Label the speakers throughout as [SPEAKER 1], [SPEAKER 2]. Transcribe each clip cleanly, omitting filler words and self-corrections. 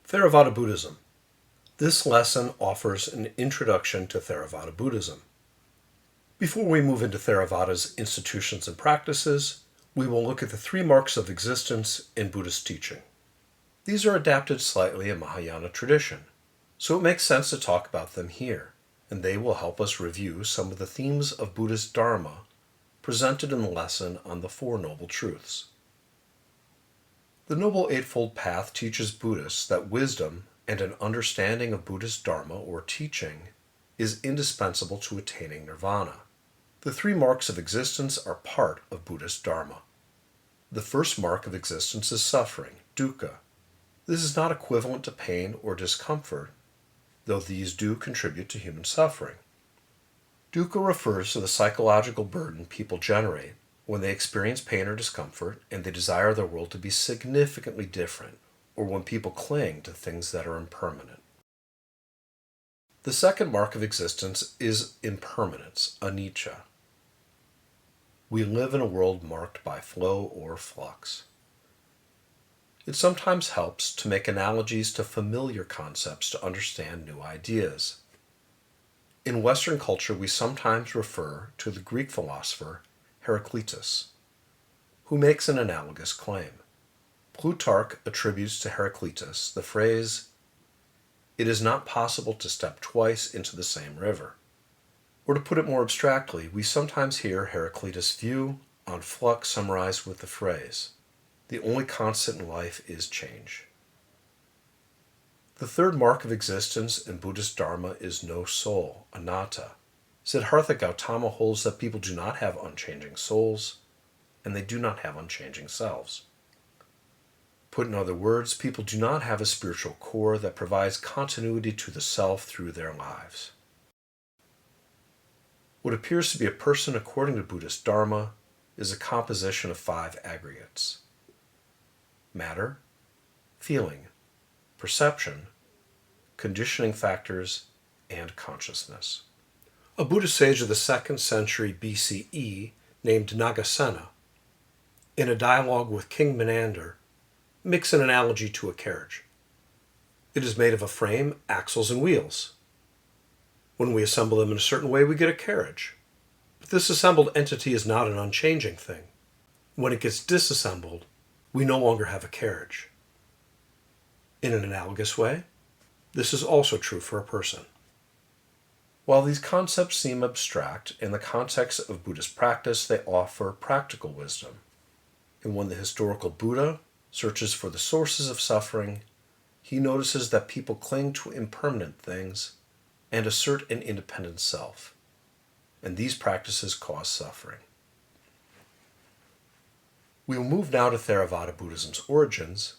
[SPEAKER 1] Theravada Buddhism. This lesson offers an introduction to Theravada Buddhism. Before we move into Theravada's institutions and practices, we will look at the 3 marks of existence in Buddhist teaching. These are adapted slightly in Mahayana tradition, so it makes sense to talk about them here, and they will help us review some of the themes of Buddhist Dharma presented in the lesson on the 4 Noble Truths. The Noble Eightfold Path teaches Buddhists that wisdom and an understanding of Buddhist Dharma or teaching is indispensable to attaining nirvana. The 3 marks of existence are part of Buddhist Dharma. The first mark of existence is suffering, dukkha. This is not equivalent to pain or discomfort, though these do contribute to human suffering. Dukkha refers to the psychological burden people generate when they experience pain or discomfort and they desire their world to be significantly different, or when people cling to things that are impermanent. The second mark of existence is impermanence, anicca. We live in a world marked by flow or flux. It sometimes helps to make analogies to familiar concepts to understand new ideas. In Western culture, we sometimes refer to the Greek philosopher Heraclitus, who makes an analogous claim. Plutarch attributes to Heraclitus the phrase, "It is not possible to step twice into the same river." Or to put it more abstractly, we sometimes hear Heraclitus' view on flux summarized with the phrase, "The only constant in life is change." The third mark of existence in Buddhist Dharma is no soul, anatta. Siddhartha Gautama holds that people do not have unchanging souls, and they do not have unchanging selves. Put in other words, people do not have a spiritual core that provides continuity to the self through their lives. What appears to be a person according to Buddhist Dharma is a composition of 5 aggregates: matter, feeling, perception, conditioning factors, and consciousness. A Buddhist sage of the 2nd century BCE named Nagasena, in a dialogue with King Menander, makes an analogy to a carriage. It is made of a frame, axles, and wheels. When we assemble them in a certain way, we get a carriage. But this assembled entity is not an unchanging thing. When it gets disassembled, we no longer have a carriage. In an analogous way, this is also true for a person. While these concepts seem abstract, in the context of Buddhist practice, they offer practical wisdom. And when the historical Buddha searches for the sources of suffering, he notices that people cling to impermanent things and assert an independent self. And these practices cause suffering. We will move now to Theravada Buddhism's origins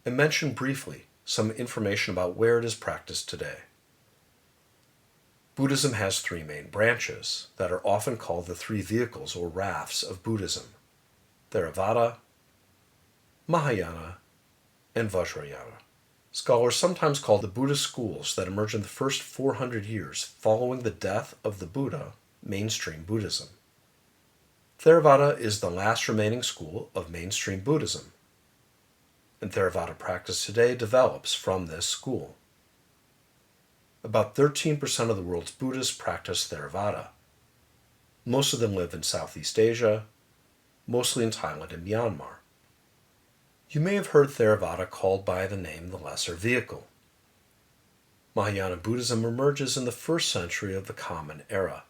[SPEAKER 1] and mention briefly some information about where it is practiced today. Buddhism has 3 main branches that are often called the 3 vehicles or rafts of Buddhism: Theravada, Mahayana, and Vajrayana. Scholars sometimes call the Buddhist schools that emerged in the first 400 years following the death of the Buddha mainstream Buddhism. Theravada is the last remaining school of mainstream Buddhism, and Theravada practice today develops from this school. About 13% of the world's Buddhists practice Theravada. Most of them live in Southeast Asia, mostly in Thailand and Myanmar. You may have heard Theravada called by the name the Lesser Vehicle. Mahayana Buddhism emerges in the 1st century of the Common Era.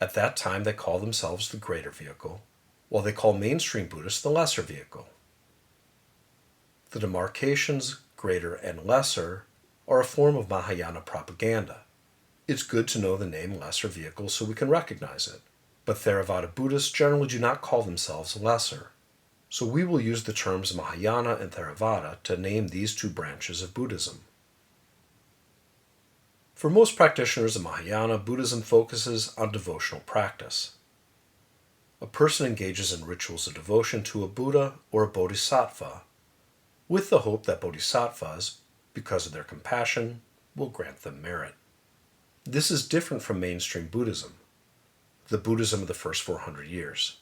[SPEAKER 1] At that time, they call themselves the Greater Vehicle, while they call mainstream Buddhists the Lesser Vehicle. The demarcations, greater and lesser, are a form of Mahayana propaganda. It's good to know the name Lesser Vehicle so we can recognize it, but Theravada Buddhists generally do not call themselves lesser, so we will use the terms Mahayana and Theravada to name these 2 branches of Buddhism. For most practitioners of Mahayana, Buddhism focuses on devotional practice. A person engages in rituals of devotion to a Buddha or a Bodhisattva, with the hope that Bodhisattvas, because of their compassion, will grant them merit. This is different from mainstream Buddhism, the Buddhism of the first 400 years.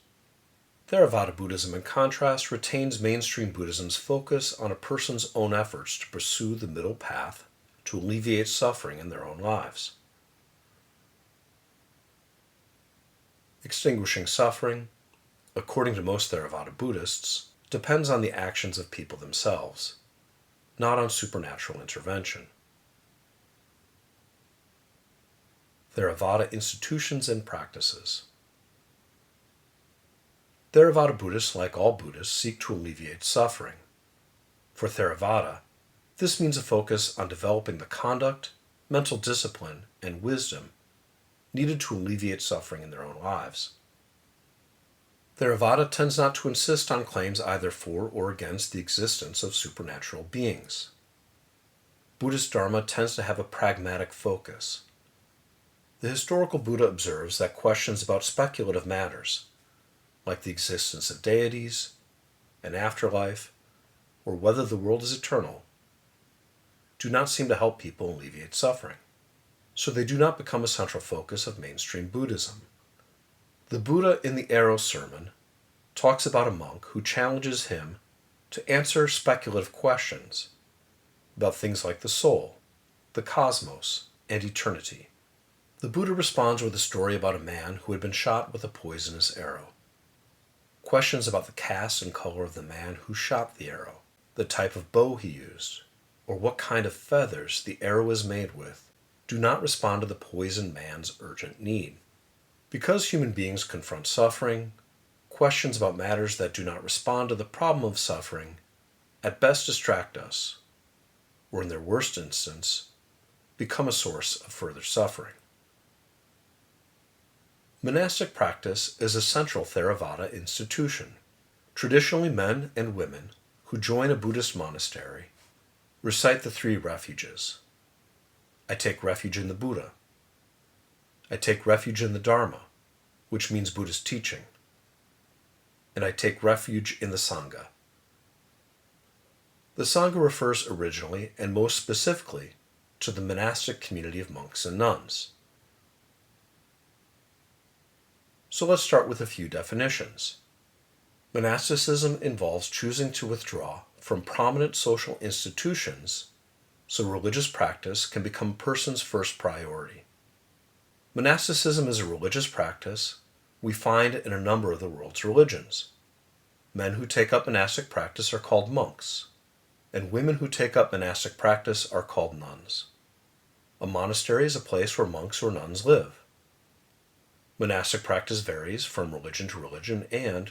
[SPEAKER 1] Theravada Buddhism, in contrast, retains mainstream Buddhism's focus on a person's own efforts to pursue the middle path to alleviate suffering in their own lives. Extinguishing suffering, according to most Theravada Buddhists, depends on the actions of people themselves, not on supernatural intervention. Theravada institutions and practices. Theravada Buddhists, like all Buddhists, seek to alleviate suffering. For Theravada, this means a focus on developing the conduct, mental discipline, and wisdom needed to alleviate suffering in their own lives. Theravada tends not to insist on claims either for or against the existence of supernatural beings. Buddhist Dharma tends to have a pragmatic focus. The historical Buddha observes that questions about speculative matters, like the existence of deities, an afterlife, or whether the world is eternal, do not seem to help people alleviate suffering, so they do not become a central focus of mainstream Buddhism. The Buddha in the Arrow Sermon talks about a monk who challenges him to answer speculative questions about things like the soul, the cosmos, and eternity. The Buddha responds with a story about a man who had been shot with a poisonous arrow. Questions about the caste and color of the man who shot the arrow, the type of bow he used, or what kind of feathers the arrow is made with, do not respond to the poisoned man's urgent need. Because human beings confront suffering, questions about matters that do not respond to the problem of suffering at best distract us, or in their worst instance, become a source of further suffering. Monastic practice is a central Theravada institution. Traditionally, men and women who join a Buddhist monastery recite the three refuges. I take refuge in the Buddha. I take refuge in the Dharma, which means Buddhist teaching. And I take refuge in the Sangha. The Sangha refers originally and most specifically to the monastic community of monks and nuns. So let's start with a few definitions. Monasticism involves choosing to withdraw from prominent social institutions so religious practice can become a person's first priority. Monasticism is a religious practice we find in a number of the world's religions. Men who take up monastic practice are called monks, and women who take up monastic practice are called nuns. A monastery is a place where monks or nuns live. Monastic practice varies from religion to religion and,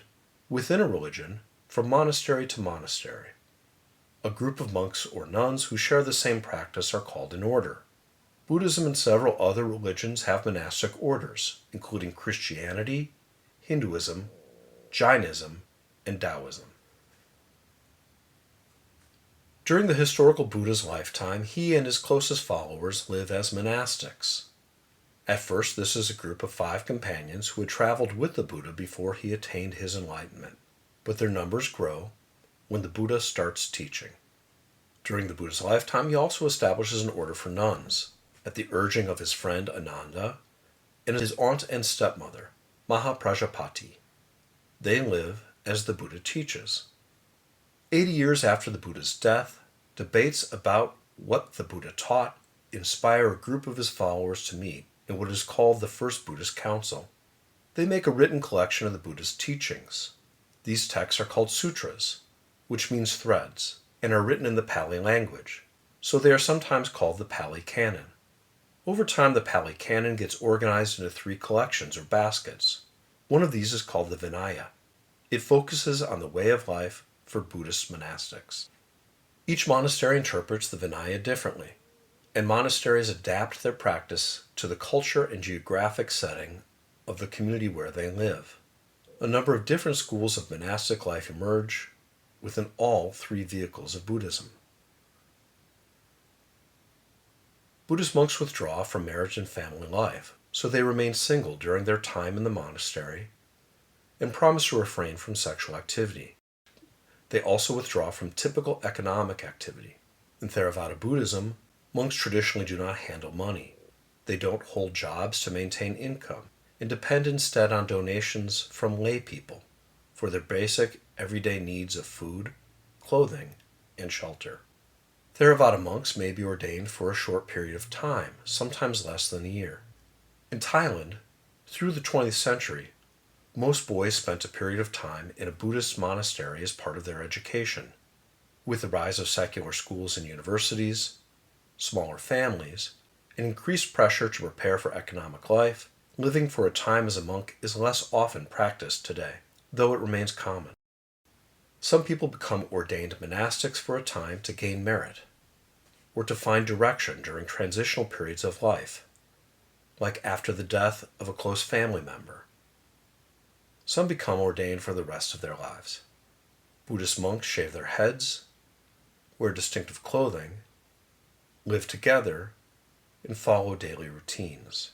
[SPEAKER 1] within a religion, from monastery to monastery. A group of monks or nuns who share the same practice are called an order. Buddhism and several other religions have monastic orders, including Christianity, Hinduism, Jainism, and Taoism. During the historical Buddha's lifetime, he and his closest followers live as monastics. At first, this is a group of 5 companions who had traveled with the Buddha before he attained his enlightenment, but their numbers grow when the Buddha starts teaching. During the Buddha's lifetime, he also establishes an order for nuns, at the urging of his friend Ananda and his aunt and stepmother, Mahaprajapati. They live as the Buddha teaches. 80 years after the Buddha's death, debates about what the Buddha taught inspire a group of his followers to meet in what is called the First Buddhist Council. They make a written collection of the Buddha's teachings. These texts are called sutras, which means threads, and are written in the Pali language, so they are sometimes called the Pali Canon. Over time, the Pali Canon gets organized into 3 collections or baskets. One of these is called the Vinaya. It focuses on the way of life for Buddhist monastics. Each monastery interprets the Vinaya differently, and monasteries adapt their practice to the culture and geographic setting of the community where they live. A number of different schools of monastic life emerge within all 3 vehicles of Buddhism. Buddhist monks withdraw from marriage and family life, so they remain single during their time in the monastery and promise to refrain from sexual activity. They also withdraw from typical economic activity. In Theravada Buddhism, monks traditionally do not handle money. They don't hold jobs to maintain income and depend instead on donations from lay people, for their basic, everyday needs of food, clothing, and shelter. Theravada monks may be ordained for a short period of time, sometimes less than a year. In Thailand, through the 20th century, most boys spent a period of time in a Buddhist monastery as part of their education. With the rise of secular schools and universities, smaller families, and increased pressure to prepare for economic life, living for a time as a monk is less often practiced today, though it remains common. Some people become ordained monastics for a time to gain merit, or to find direction during transitional periods of life, like after the death of a close family member. Some become ordained for the rest of their lives. Buddhist monks shave their heads, wear distinctive clothing, live together, and follow daily routines.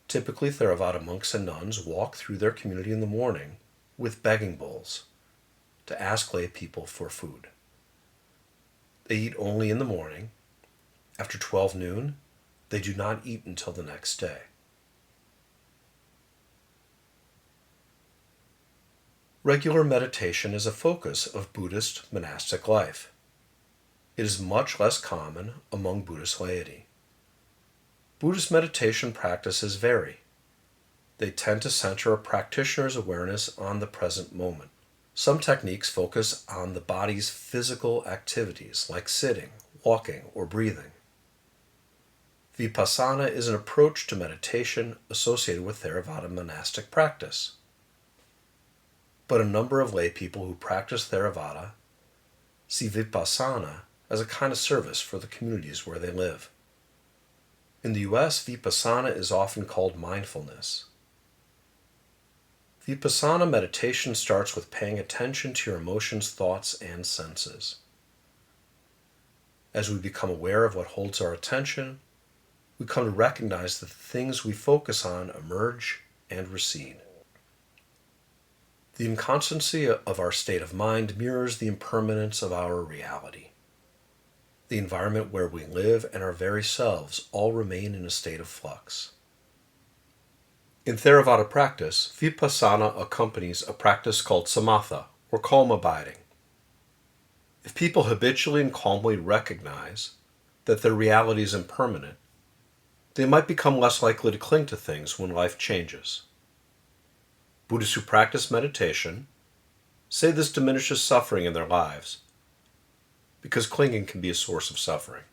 [SPEAKER 1] Typically, Theravada monks and nuns walk through their community in the morning with begging bowls to ask lay people for food. They eat only in the morning. After 12 noon, they do not eat until the next day. Regular meditation is a focus of Buddhist monastic life. It is much less common among Buddhist laity. Buddhist meditation practices vary. They tend to center a practitioner's awareness on the present moment. Some techniques focus on the body's physical activities, like sitting, walking, or breathing. Vipassana is an approach to meditation associated with Theravada monastic practice. But a number of lay people who practice Theravada see Vipassana as a kind of service for the communities where they live. In the US, Vipassana is often called mindfulness. Vipassana meditation starts with paying attention to your emotions, thoughts, and senses. As we become aware of what holds our attention, we come to recognize that the things we focus on emerge and recede. The inconstancy of our state of mind mirrors the impermanence of our reality. The environment where we live and our very selves all remain in a state of flux. In Theravada practice, Vipassana accompanies a practice called samatha, or calm abiding. If people habitually and calmly recognize that their reality is impermanent, they might become less likely to cling to things when life changes. Buddhists who practice meditation say this diminishes suffering in their lives, because clinging can be a source of suffering.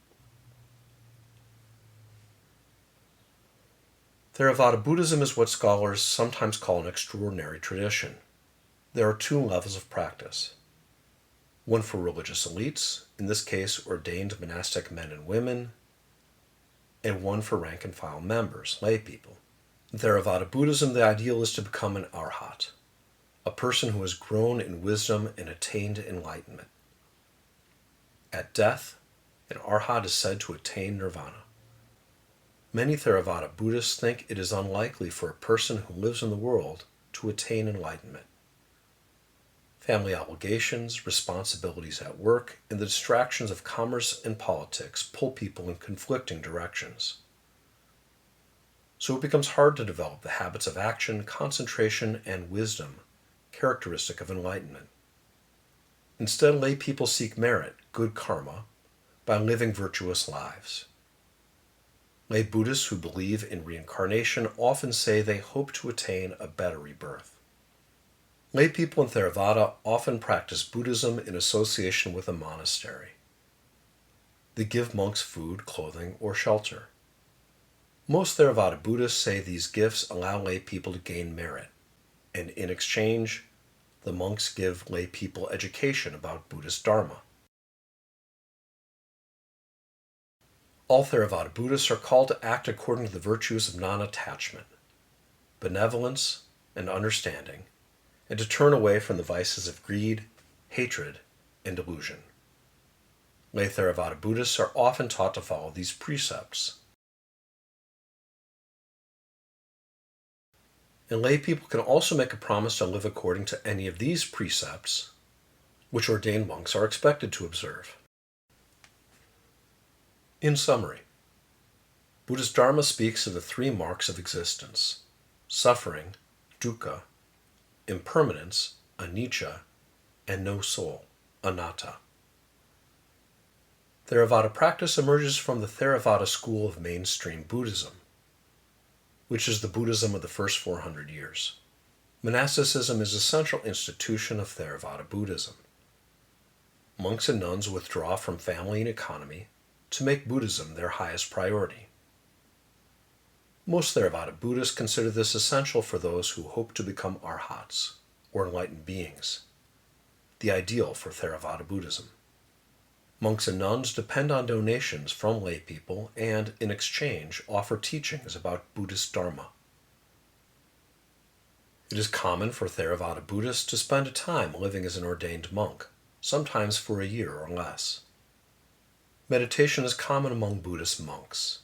[SPEAKER 1] Theravada Buddhism is what scholars sometimes call an extraordinary tradition. There are two levels of practice. One for religious elites, in this case ordained monastic men and women, and one for rank-and-file members, lay people. In Theravada Buddhism, the ideal is to become an arhat, a person who has grown in wisdom and attained enlightenment. At death, an arhat is said to attain nirvana. Many Theravada Buddhists think it is unlikely for a person who lives in the world to attain enlightenment. Family obligations, responsibilities at work, and the distractions of commerce and politics pull people in conflicting directions. So it becomes hard to develop the habits of action, concentration, and wisdom characteristic of enlightenment. Instead, lay people seek merit, good karma, by living virtuous lives. Lay Buddhists who believe in reincarnation often say they hope to attain a better rebirth. Lay people in Theravada often practice Buddhism in association with a monastery. They give monks food, clothing, or shelter. Most Theravada Buddhists say these gifts allow lay people to gain merit, and in exchange, the monks give lay people education about Buddhist Dharma. All Theravada Buddhists are called to act according to the virtues of non-attachment, benevolence, and understanding, and to turn away from the vices of greed, hatred, and delusion. Lay Theravada Buddhists are often taught to follow these precepts. And lay people can also make a promise to live according to any of these precepts, which ordained monks are expected to observe. In summary, Buddhist Dharma speaks of the three marks of existence: suffering, dukkha, impermanence, anicca, and no soul, anatta. Theravada practice emerges from the Theravada school of mainstream Buddhism, which is the Buddhism of the first 400 years. Monasticism is a central institution of Theravada Buddhism. Monks and nuns withdraw from family and economy to make Buddhism their highest priority. Most Theravada Buddhists consider this essential for those who hope to become arhats, or enlightened beings, the ideal for Theravada Buddhism. Monks and nuns depend on donations from lay people and, in exchange, offer teachings about Buddhist Dharma. It is common for Theravada Buddhists to spend a time living as an ordained monk, sometimes for a year or less. Meditation is common among Buddhist monks.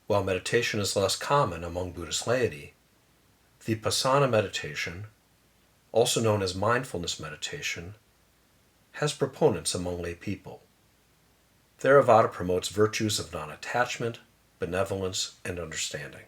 [SPEAKER 1] While meditation is less common among Buddhist laity, Vipassana meditation, also known as mindfulness meditation, has proponents among lay people. Theravada promotes virtues of non-attachment, benevolence, and understanding.